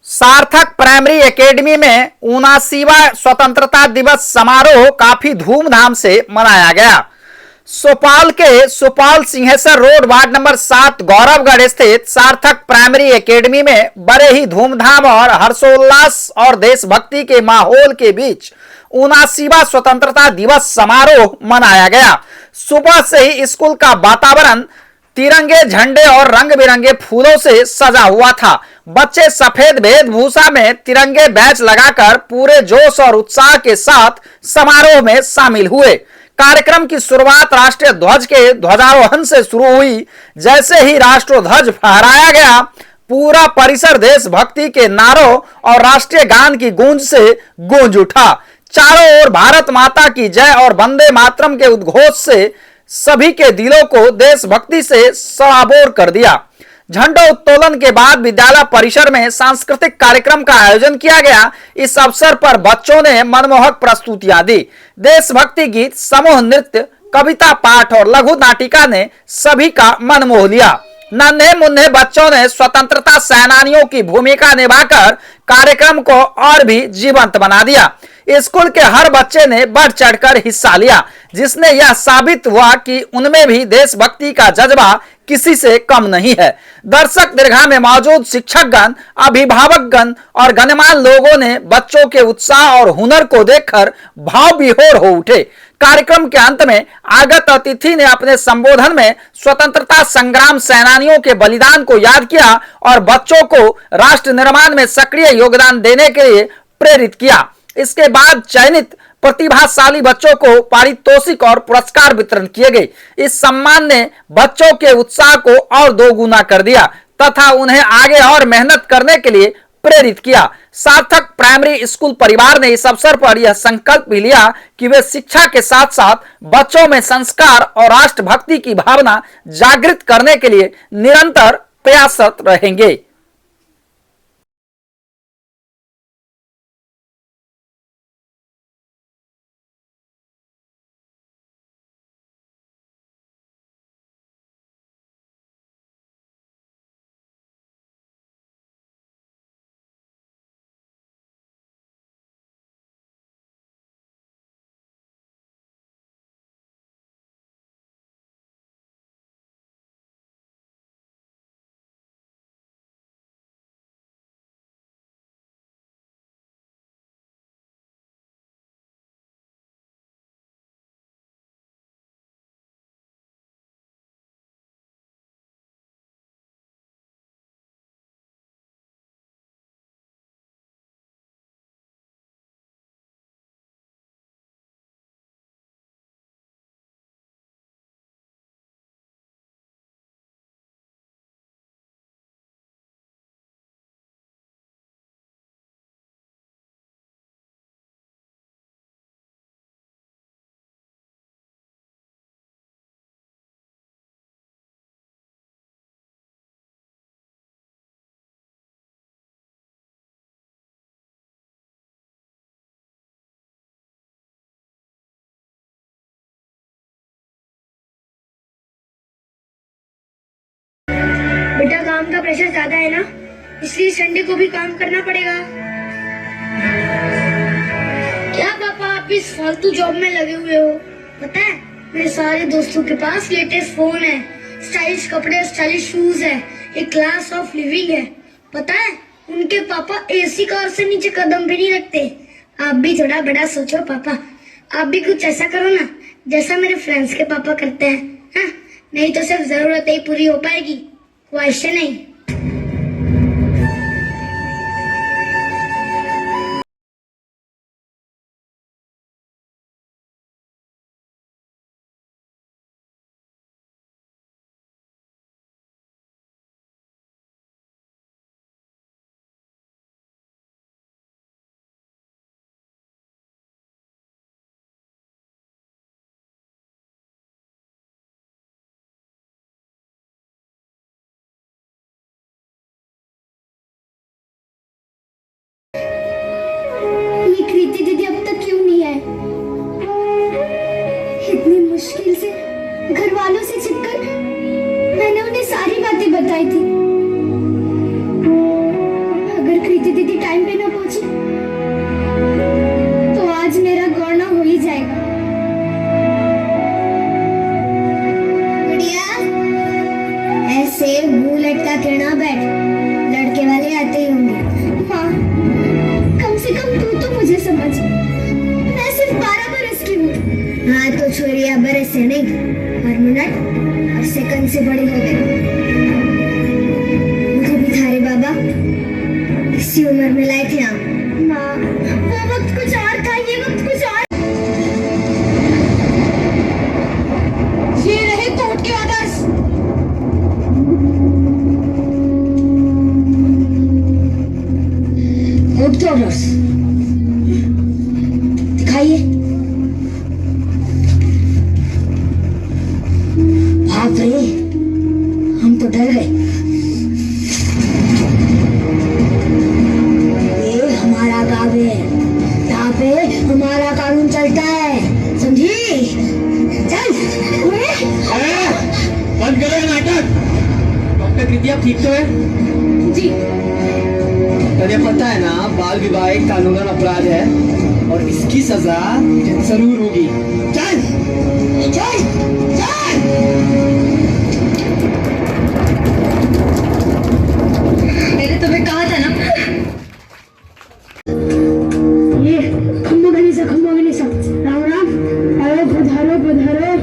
सार्थक primary academy में 79वां स्वतंत्रता दिवस समारोह काफी धूमधाम से मनाया गया। सुपौल के Supaul Singheshwar road ward number 7 Gauravgarh स्थित सार्थक प्राइमरी एकेडमी में बड़े ही धूमधाम और हर्षोल्लास और देशभक्ति के माहौल के बीच 79वां स्वतंत्रता दिवस समारोह मनाया गया। सुबह से ही स्कूल का वातावरण तिरंगे झंडे और रंग बिरंगे फूलों से सजा हुआ था। बच्चे सफेद वेशभूषा में तिरंगे बैच लगाकर पूरे जोश और उत्साह के साथ समारोह में शामिल हुए। कार्यक्रम की शुरुआत राष्ट्रीय ध्वज के ध्वजारोहण से शुरू हुई। जैसे ही राष्ट्रध्वज फहराया गया, पूरा परिसर देशभक्ति के नारों और राष्ट्रीय गान की गूंज से गूंज उठा। चारों ओर भारत माता की जय और वंदे मातरम के उद्घोष से सभी के दिलों को देशभक्ति से सराबोर कर दिया। झंडा उत्तोलन के बाद विद्यालय परिसर में सांस्कृतिक कार्यक्रम का आयोजन किया गया। इस अवसर पर बच्चों ने मनमोहक प्रस्तुतियां दी। देशभक्ति गीत, समूह नृत्य, कविता पाठ और लघु नाटिका ने सभी का मन मोह लिया। नन्हे मुन्ने बच्चों ने स्वतंत्रता सेनानियों की भूमिका निभाकर कार्यक्रम को और भी जीवंत बना दिया। स्कूल के हर बच्चे ने बढ़ चढ़कर हिस्सा लिया, जिसने यह साबित हुआ कि उनमें भी देशभक्ति का जज्बा किसी से कम नहीं है। दर्शक दीर्घा में मौजूद शिक्षकगण, अभिभावकगण और गणमान्य लोगों ने बच्चों के उत्साह और हुनर को देखकर भाव विभोर हो उठे। कार्यक्रम के अंत में आगत अतिथि ने अपने संबोधन में स्वतंत्रता संग्राम सेनानियों के बलिदान को याद किया और बच्चों को राष्ट्र निर्माण में सक्रिय योगदान देने के लिए प्रेरित किया। इसके बाद चयनित प्रतिभाशाली बच्चों को पारितोषिक और पुरस्कार वितरण किए गए। इस सम्मान ने बच्चों के उत्साह को और दोगुना कर दिया तथा उन्हें आगे और मेहनत करने के लिए प्रेरित किया। सार्थक प्राइमरी स्कूल परिवार ने इस अवसर पर यह संकल्प भी लिया कि वे शिक्षा के साथ साथ बच्चों में संस्कार और राष्ट्रभक्ति की भावना जागृत करने के लिए निरंतर प्रयासरत रहेंगे। बेटा काम का प्रेशर ज्यादा है ना, इसलिए संडे को भी काम करना पड़ेगा। क्या पापा आप इस फालतू जॉब में लगे हुए हो? पता है मेरे सारे दोस्तों के पास लेटेस्ट फोन है, स्टाइलिश कपड़े, स्टाइलिश शूज है, एक क्लास ऑफ लिविंग है। पता है उनके पापा एसी कार से नीचे कदम भी नहीं रखते। आप भी थोड़ा बड़ा सोचो पापा, आप भी कुछ ऐसा करो ना जैसा मेरे फ्रेंड्स के पापा करते हैं। हाँ? नहीं तो सिर्फ जरूरत ही पूरी हो पाएगी, ख्वाहिशें नहीं। हमसे बड़े हो गए। मुझे भी थारे बाबा इसी उम्र में लाए थे आप। माँ, वो वक्त कुछ और था, ये वक्त कुछ और। ये रहे कोर्ट के ऑर्डर्स। कोर्ट के ऑर्डर्स दिखाइए। बाप रे, हम तो डर गए। ये हमारा गाँव है, यहाँ पे हमारा कानून चलता है, समझी? चल। बंद करो ये नाटक। डॉक्टर कृति आप ठीक तो है? जी। तुझे पता है ना, बाल विवाह एक कानूनन अपराध है और इसकी सजा जरूर होगी। चल चल चल। मैंने तुम्हें कहा था ना। ये खम्बा गणेशा, खम्बा गणेशा। राम राम, अरे पधारो पधारो।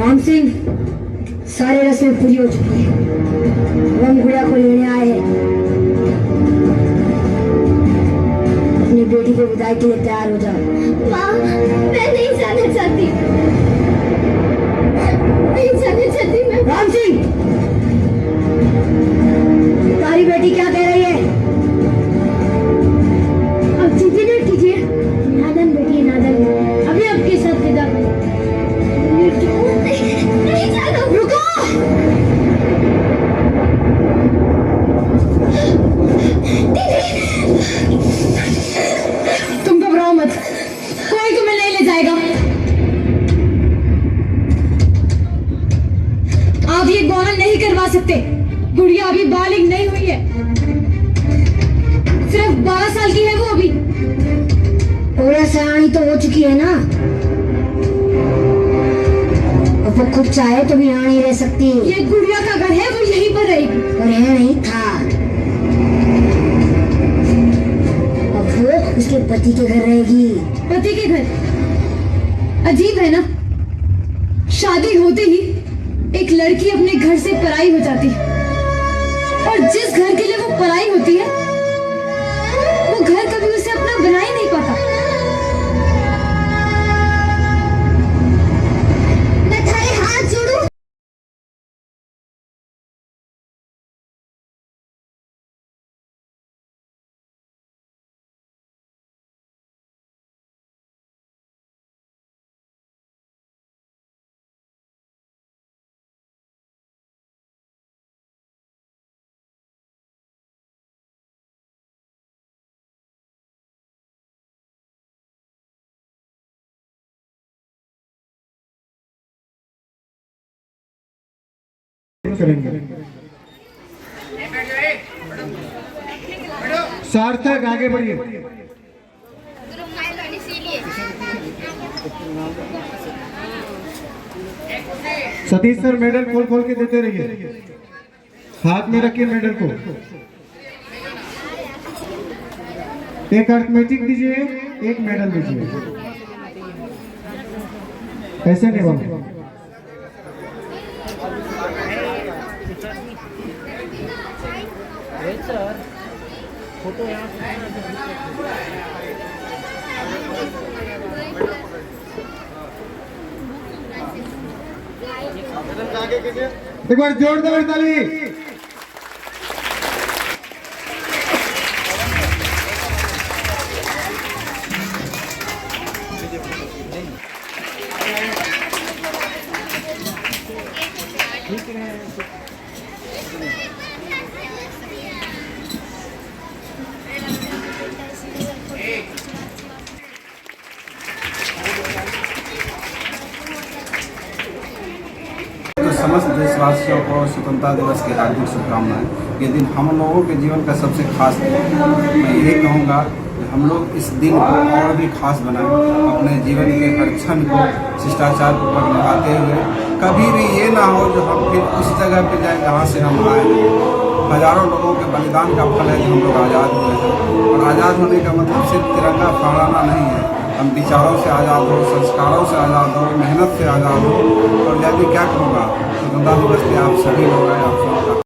राम सिंह, सारे रस्में पूरी हो चुकी है। हम गुड़िया को लेने आए हैं। अपनी बेटी को विदाई के लिए तैयार हो जाओ। माँ, मैं नहीं जाना चाहती, नहीं जाना चाहती मैं। राम सिंह, तुम्हारी बेटी क्या कह रही है? अब चिंता न कीजिए, नादन बेटी है, नादन। अभी आपके साथ विदा। नहीं जाना। रुको। तुम घबराओ मत, कोई तुम्हें नहीं ले जाएगा। आप ये गौन नहीं करवा सकते, गुड़िया अभी बालिग नहीं हुई है, सिर्फ 12 साल की है वो अभी। पूरा सयानी तो हो चुकी है ना, अब वो खुद चाहे तो भी यहाँ नहीं रह सकती। ये गुड़िया का घर है, वो यहीं पर रहेगी। पर यह नहीं था, अब वो उसके पति के घर रहेगी। पति के घर? अजीब है ना, शादी होते ही एक लड़की अपने घर से पराई हो जाती है, और जिस घर के लिए वो पराई होती है वो घर कभी उसे अपना बना ही नहीं पाता। मैं थारे हाथ जोड़ूं? करेंगे। सार्थक आगे बढ़िए। सतीश सर मेडल खोल खोल के देते रहिए, हाथ में रखिए मेडल को। एक अर्थमेटिक दीजिए, एक मेडल दीजिए, ऐसे नहीं बाबू। फोटो यहाँ एक बार जोरदार ताली। तो समस्त देशवासियों को स्वतंत्रता दिवस की हार्दिक शुभकामनाएं। ये दिन हम लोगों के जीवन का सबसे खास दिन है। मैं यही कहूँगा कि हम लोग इस दिन को और भी खास बनाएं, अपने जीवन के हर क्षण को शिष्टाचार पूर्वक निभाते हुए। कभी भी ये ना हो जो हम फिर उस जगह पे जाएं जहाँ से हम आए हैं। हजारों लोगों के बलिदान का फल है कि हम लोग आज़ाद हुए हैं, और आज़ाद होने का मतलब सिर्फ तिरंगा फहराना नहीं है। हम विचारों से आज़ाद हो, संस्कारों से आज़ाद हो, मेहनत से आज़ाद हो। और यदि क्या कहूँगा, स्वतंत्रता दिवस पे आप सभी लोग आए, आप सबका